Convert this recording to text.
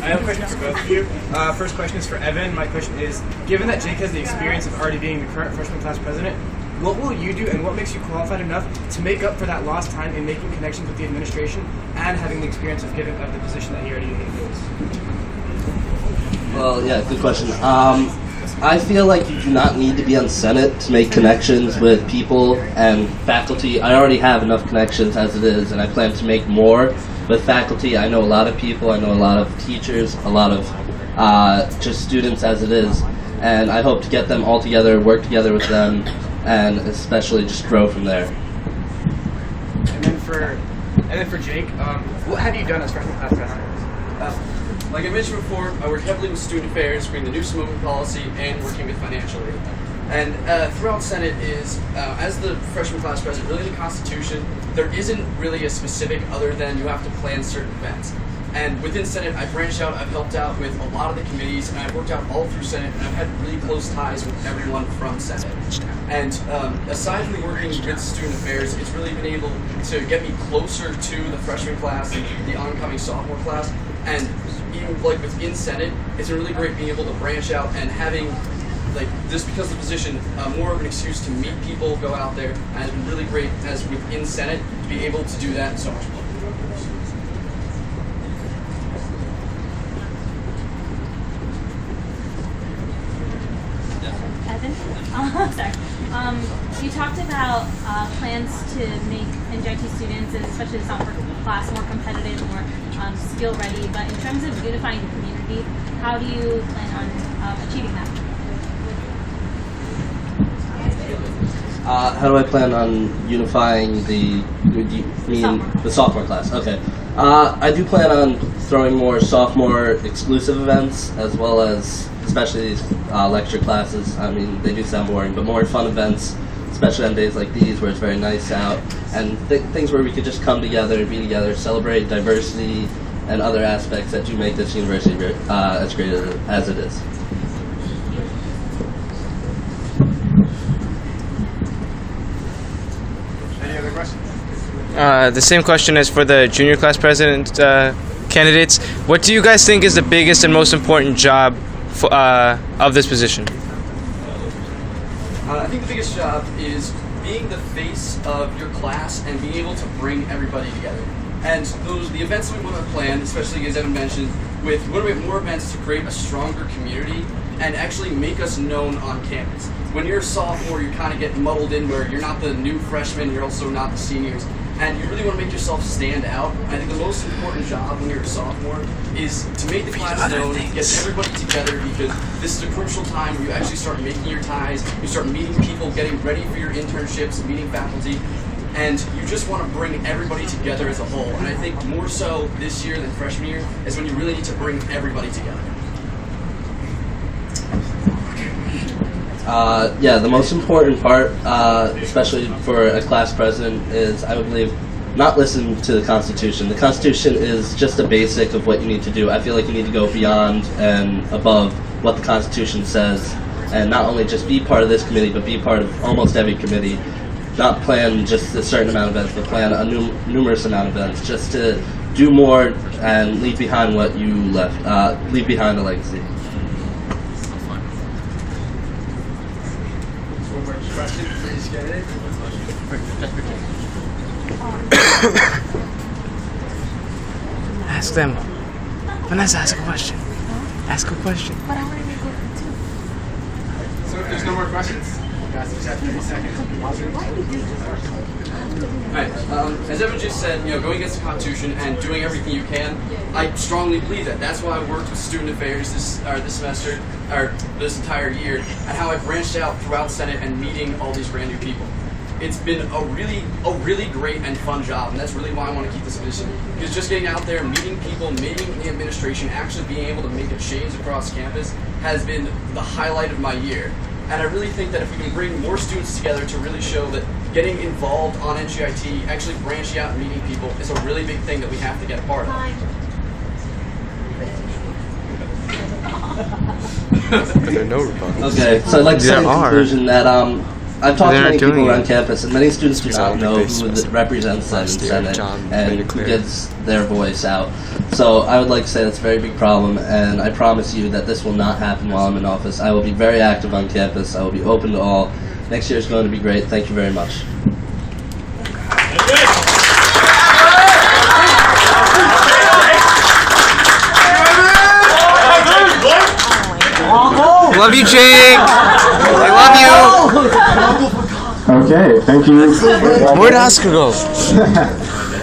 I have a question for both of you. First question is for Evan. My question is, given that Jake has the experience of already being the current freshman class president, what will you do and what makes you qualified enough to make up for that lost time in making connections with the administration and having the experience of the position that he already holds? Well, yeah, good question. I feel like you do not need to be on Senate to make connections with people and faculty. I already have enough connections as it is, and I plan to make more with faculty. I know a lot of people. I know a lot of teachers, a lot of just students as it is, and I hope to get them all together, work together with them, and especially just grow from there. And then for Jake, what have you done as freshman class president? Like I mentioned before, I work heavily with student affairs, bringing the new smoking policy, and working with financial aid. And throughout Senate is, as the freshman class president, really the Constitution, there isn't really a specific other than you have to plan certain events. And within Senate, I branched out, I've helped out with a lot of the committees, and I've worked out all through Senate, and I've had really close ties with everyone from Senate. And aside from working with student affairs, it's really been able to get me closer to the freshman class and the oncoming sophomore class. And even like within Senate, it's been really great being able to branch out and having, like, just because of the position, more of an excuse to meet people, go out there, and it's been really great as within Senate to be able to do that so much more. Evan? Sorry. You talked about plans to make NJIT students, and especially the sophomore class, more competitive, more skill ready. But in terms of unifying the community, how do you plan on achieving that? How do I plan on unifying the sophomore class? Okay. I do plan on throwing more sophomore exclusive events, as well as especially these lecture classes. I mean, they do sound boring, but more fun events, especially on days like these where it's very nice out, and things where we could just come together, be together, celebrate diversity and other aspects that do make this university as great as it is. Any other questions? The same question as for the junior class president candidates. What do you guys think is the biggest and most important job of this position? I think the biggest job is being the face of your class and being able to bring everybody together. And the events that we want to plan, especially as Evan mentioned, we want to make more events to create a stronger community and actually make us known on campus. When you're a sophomore, you kind of get muddled in where you're not the new freshman, you're also not the seniors, and you really want to make yourself stand out. And I think the most important job when you're a sophomore is to make the class known, get everybody together, because this is a crucial time where you actually start making your ties, you start meeting people, getting ready for your internships, meeting faculty, and you just want to bring everybody together as a whole. And I think more so this year than freshman year is when you really need to bring everybody together. Yeah, the most important part, especially for a class president, is, I would believe, not listen to the Constitution. The Constitution is just a basic of what you need to do. I feel like you need to go beyond and above what the Constitution says, and not only just be part of this committee, but be part of almost every committee. Not plan just a certain amount of events, but plan a numerous amount of events, just to do more and leave behind what you left, leave behind a legacy. Question, please get it. Ask them. Vanessa, ask a question. Ask a question. But I want to go too. So if there's no more questions, guys, just have 30 seconds. Alright, as Evan just said, going against the Constitution and doing everything you can, I strongly believe that. That's why I worked with student affairs this semester, or this entire year, and how I branched out throughout Senate and meeting all these brand new people. It's been a really great and fun job, and that's really why I want to keep this position. Because just getting out there, meeting people, meeting the administration, actually being able to make a change across campus has been the highlight of my year. And I really think that if we can bring more students together to really show that getting involved on NJIT, actually branching out and meeting people, is a really big thing that we have to get a part of. But there are no Republicans. Okay, so I'd like to say in conclusion that I've talked to They're many not doing people around it. campus, and many students do Because I not don't know think they who represents them in last year, Senate John made and it who clear. gets their voice out. So I would like to say that's a very big problem, and I promise you that this will not happen while I'm in office. I will be very active on campus. I will be open to all. Next year is going to be great. Thank you very much. Love you, Jake. I love you. Okay, thank you. Where'd Oscar go?